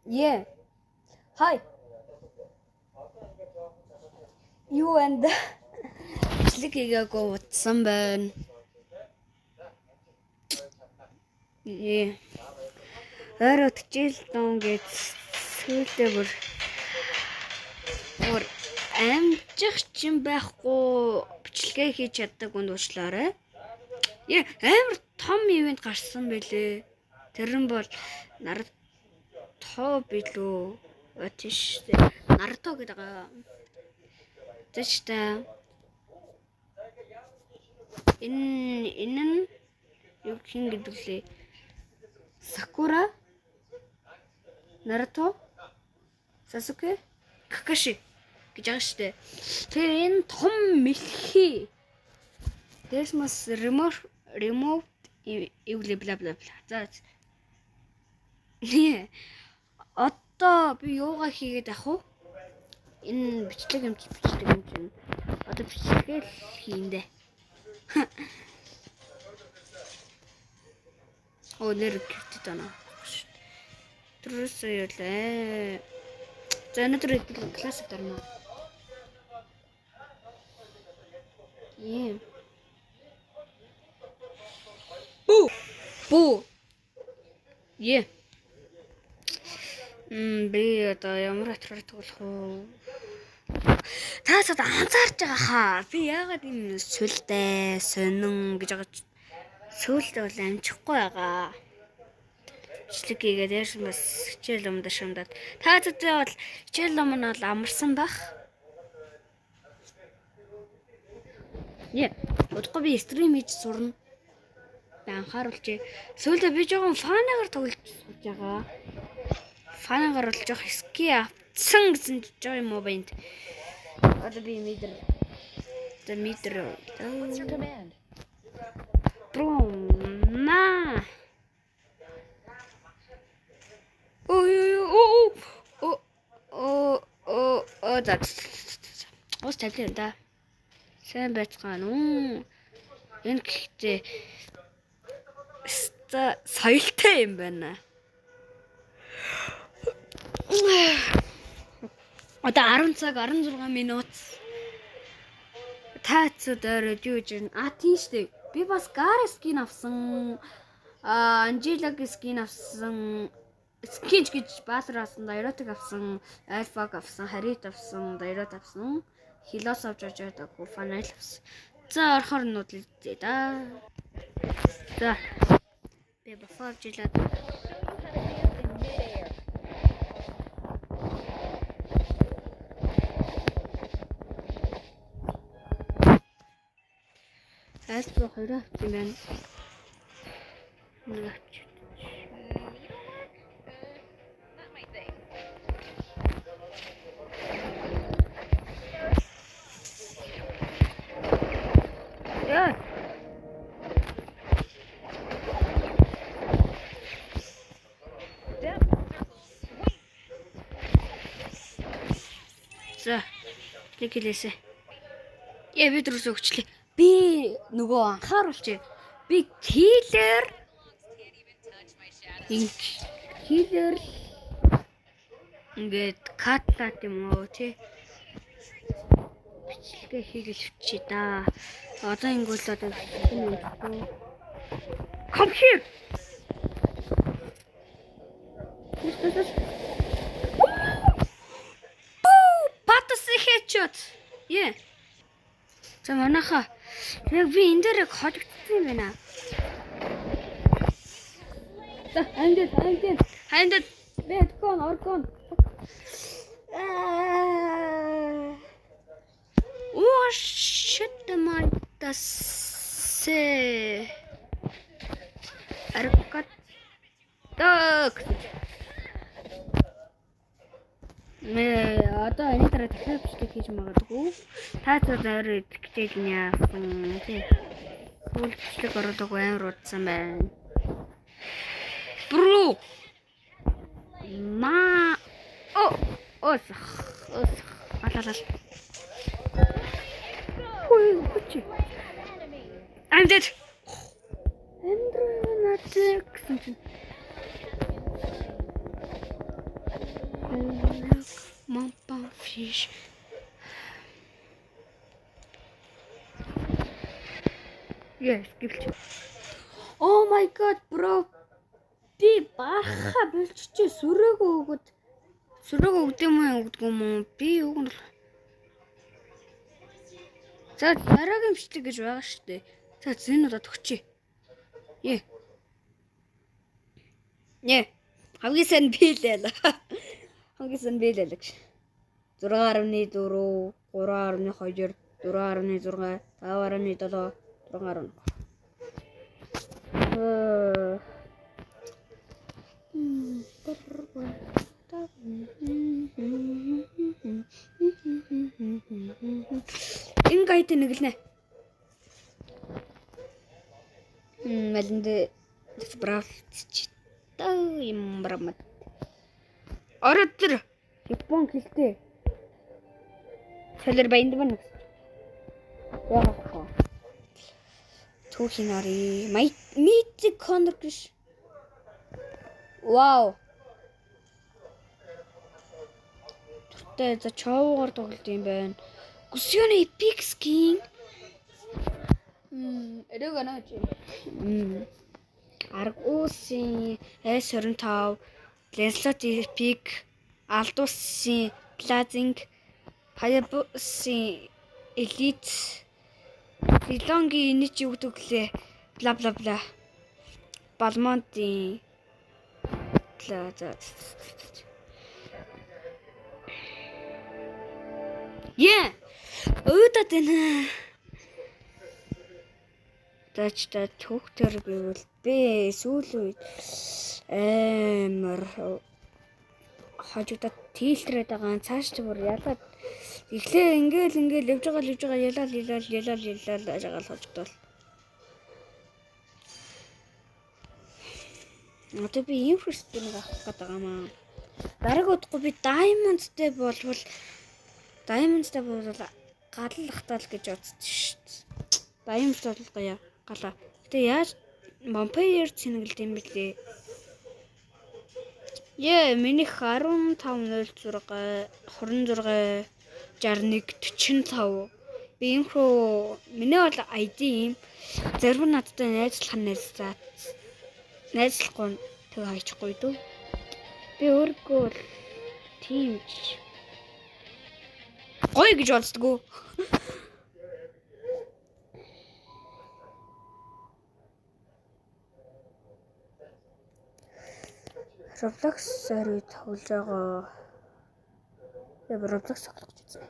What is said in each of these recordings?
Yeah. Hi. You and Slickygago with sunburn. Yeah. There chill don't get suitable. Or амжих чинь байхгүй бичлэгээ хийж чаддаг үнд уучлаарай. Яа, амар том ивент гарсан байлээ. Тэр нь бол Наруто билүү? Тийш. Наруто гэдэг байгаа. Тийш та. Энэ нь юу хин гэдэг лээ? Сакура, Наруто, Сасуке, Какаши гэж байгаа штэ. Тэр энэ том мэлхий. This must remove bla bla bla. За. Nee. Одоо би юугаа хийгээд ах вэ? Энэ бичлэг юм чинь. Одоо бичлэгээ хийндэ. Оо нэр гэртээ тана. Тэрөөсөө явлаа. За өнөөдөр класс дарна. Yeah. Бу. Yeah. Би одоо ямар атраар тоглох вэ? Та цаад анзаарч байгаа хаа. Би яагаад энэ сүлдээ, сонин гэж байгаа сүлдээ бол амжихгүй байгаа. Бичлэг хийгээд ярьсан бас хичээл өмдө шамдаад. Та цаадаа бол хичээл ном нь бол амарсан бах. Yeah. Удахгүй би стрим хийж сурна. Анхааруулж. Сүүлдээ би жоохон фанагаар тоглож байгаа. Фанагаар бол жоох ски авцсан гэсэн жоо юм уу бэ энд. Одоо би метр. Брума. Так. Осталээ да. Сайн байцгаана уу. Энэ гэхдээ соёлтой юм байна. Одоо 10 цаг 16 минут. Тацууд ороод юу гэж тийм штэ. Би бас Гара скин авсан. Анжелаг скин авсан. Скинч гэж баатар авсан, Дайротыг авсан, Альфаг авсан, Харит авсан, Дайрот авсан, Хилос авч байгаа фанайл авсан. За орохоор нуудлээ да. За. Би бафаа авчлаа. Альфа хоёроо авсан байна. За, ликэлээсэ. Яа бид рүүс өгчлээ. Би нөгөө анхааруулчих. Би хилер ингээд катлаад юм уу тий. Бичлэгээ хийгэлвчээ да. Одоо ингүүл одоо Come here. Патас headshot. Yeah. За манайха яг би энэ дээр хожигдсон юм байна. За хандад бэткон оркон. Oh shit man das аркат так. Одоо энэ дараа дахиад бичлэг хийж магадгүй. Та цаадаар итгэж яасан тий. Сүүл бичлэг оруулаг амар удсан байна. Бро. Ма. Алалал. Хөөе. I'm dead. Andrew not sick. Mamba fish. Yes, give it. Oh my god, bro. Би баха бэлччээ сүрээгөө өгöd. Сүрээгөө өгдөм юм уу? Би үг нь. За дараагийн бичлэг гэж байгаа шүү дээ. За зэн удаад өгчээ. Хамгийн сайн бийлээ л. Хамгийн сайн бийлээ л гэж. 6.4, 3.2, 4.6, 5.7, 6.1. Ингээд нэглэнэ. Малинд спралч таа юм брамат. Оротер Япон хэлтэй. Солир баянд байна. Яах вэ? Түүхийн ори митик конор гэж. Вау. Тэ за чоогоор тоглолт юм байна. Гүсгөөний epic skin. Эрэгэнэ чи. Аргуусын S25, Lancelot epic, Aldous-ийн Blazing, Hayabusa-ийн Elite, Zilong-ийн энэ ч юу гэдэг лээ. Бла бла бла. Balmont-ийн за. Өөдөд энэ. Тачта түүхтэр гэвэл би сүүлийн үед амар хажуудаа тийлтрээд байгаа. Цааш ч бүр ялаад эхлээ ингээл явж байгаа ялаад ажагаал хожигдол. Одоо би инферстийг авах гэдэг юм аа. Дараагийн удахгүй би Diamond-тэй болвол галлахтал гэж бодсон шүү дээ. Diamond бол гоё галаа. Гэтэ яаж Vampire цэнгэлд юм бэлээ. Минийх 1506 26 61 45. Би инфо миний бол ID юм. Зарим надтай найзлахгүй тэг хайчихгүй дөө. Би өөргөө бол тийм гоё гэж боддгоо. Roblox-аар тоглож байгаа. Roblox тоглож үзсэн.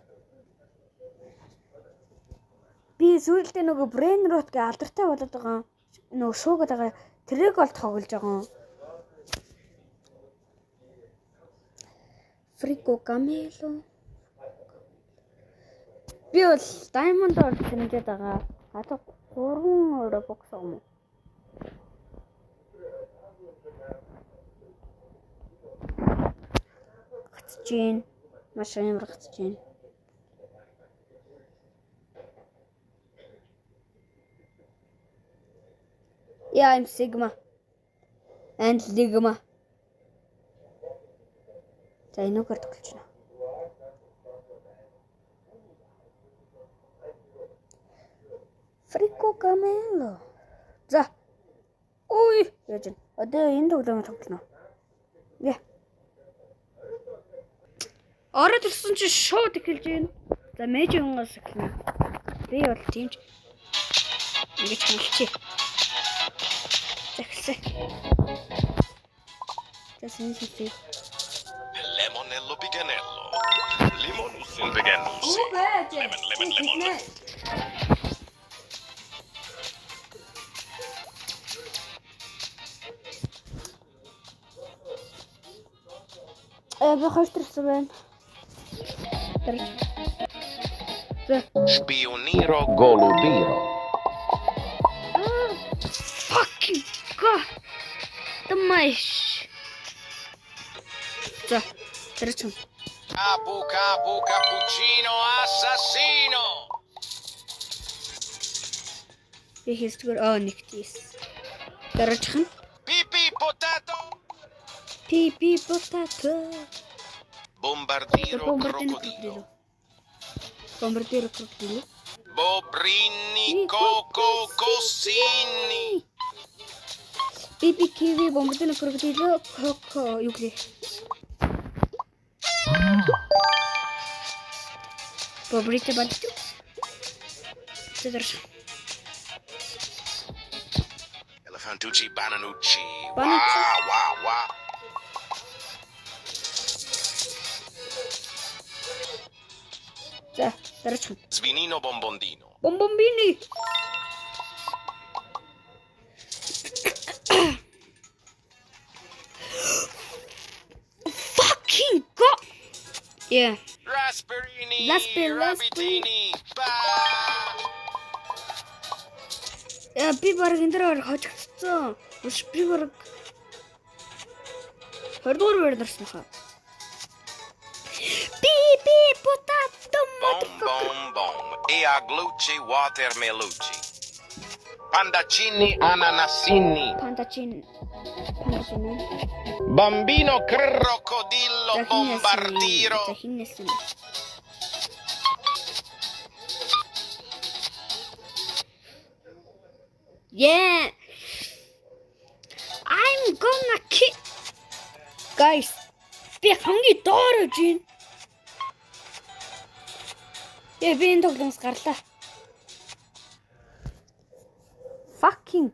Би сүүлдээ нөгөө Brain Rot гэ алдартай болоод байгаа. Нөгөө шуугаад байгаа. Тэрийг бол тоглож байгаа. Frico Camelo. Би бол Diamond орж хэмжээд байгаа. Одоо 3 Robux юм. Гацчихин. Маш амар гацчихин. I'm Sigma. And Ligma. За энүүгээр тоглож байна. Frico Camelo. За. Ой, яаж вэ? Одоо энэ тоглоом тоглоно. Ороод ирсэн чи шууд эхэлж байна. За мэжингоос эхэлнэ. Би бол тиймч ингэж хэлчихье. Захилсан. За сэнсээ. Lemonello Biganello. Limonus in Biganus. Lemon. Би хойштерсэн байна. Spioniro Golubiro. Fucking god. Тэмэш. За, тэрчэн. Capu cappuccino assassino. Би хийсгээр нэгтээс. Тэрчэн. Pipi potato. Pipi potato. Bombardiro Bombardino crocodilo. Bombardiro crocodilo. Bobrini coco cosini. Биби киви Bombardino crocodilo коко юу гэлээ. Бобрите бандчу. Тэдэрш. Elefantucci bananucci. Bananucci. Wow. За, дараач. Svinino bombondino. Бомбомбини. Fucking go. Yeah. Rasperini. Raspberry. Rabbitini. Би баг энэ дээр хожигдсон. Би баг 20 дугаар байр нарсан хаа. Би potato Bom. E aglucci watermelucci. Pandacini ananasini. Пандачин. Bambino crocodillo bombardiro. Захиннэсэн. Yeah. I'm gonna kill. Guys, би хамгийн доор ож байна. Би энэ тоглоомс гарлаа. Fucking.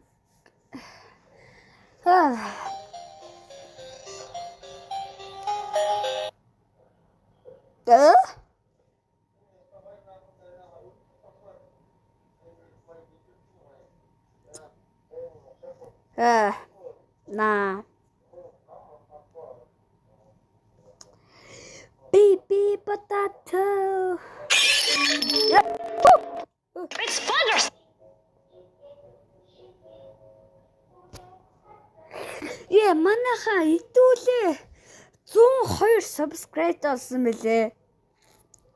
Nah. Baby potato. Exploders. Манайхаа идүүлээ 102 subscribe болсон мөлий.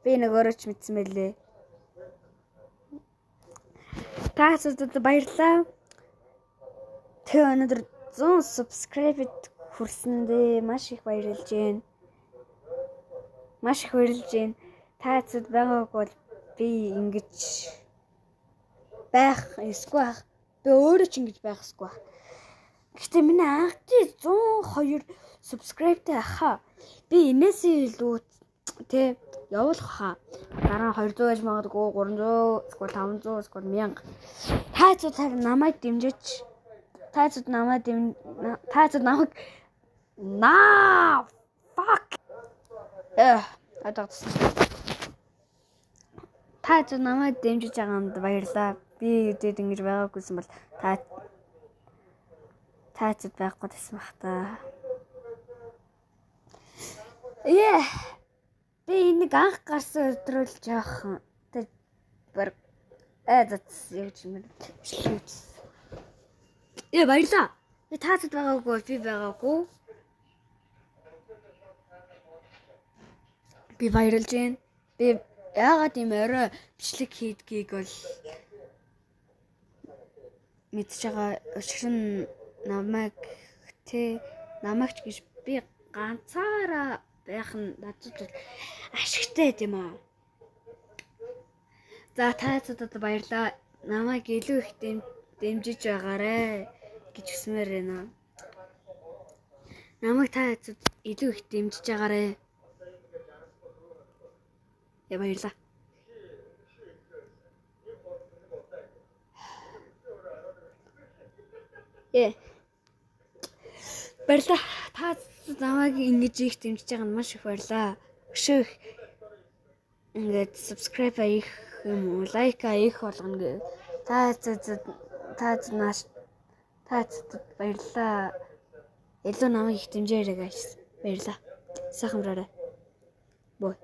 Би нэг өрөөч мэдсэн мөлий. Таасуудад баярлалаа. Тэ өнөөдөр 100 subscribe хүрсэндээ маш их баярлж байна. Таасууд байгаагүй бол би ингэж байх эсвэл байх. Би өөрөө ч ингэж байх эсвэл. Гэтэ миний анхны 102 subscribe-тэй ахаа. Би энэсээ илүү тэ явуулах хаа. Дараа нь 200 гэж магадгүй 300 эсвэл 500 эсвэл 1000. Таацууд намайг дэмжиж. Таацууд намайг fuck. Таацууд намайг дэмжиж байгаанд баярлалаа. Би үдээд ингэж байгаагүйсэн бол таацууд байхгүй гэсэн бах та. Би энийг анх гарсан өдрөөл жоохон тэг баг зац явж юм. Баярлаа. Би таацууд байгаагүй би байгаагүй. Би баярлж байна. Би яагаад юм орой бичлэг хийдгийг бол мэдж байгаа өчгөр нь намайг ч гэж би ганцаараа байх нь надад ашигтай юм аа. За таацуудад баярлаа. Намайг илүү их дэмжиж байгаарэ гэж хүсмээр байна. Намайг таацууд илүү их дэмжиж байгаарэ. Баярлаа. Баярлаа. Та намайг ингэж их дэмжиж байгаа нь маш их баярлаа. Өшөөх ингээд subscribe хийх юм уу, лайк хийх болгоно гэ. Таацууд баярлаа. Илүү намайг их дэмжээрэй guys. Баярлаа. Сайхан мөрөөрэй. Боо.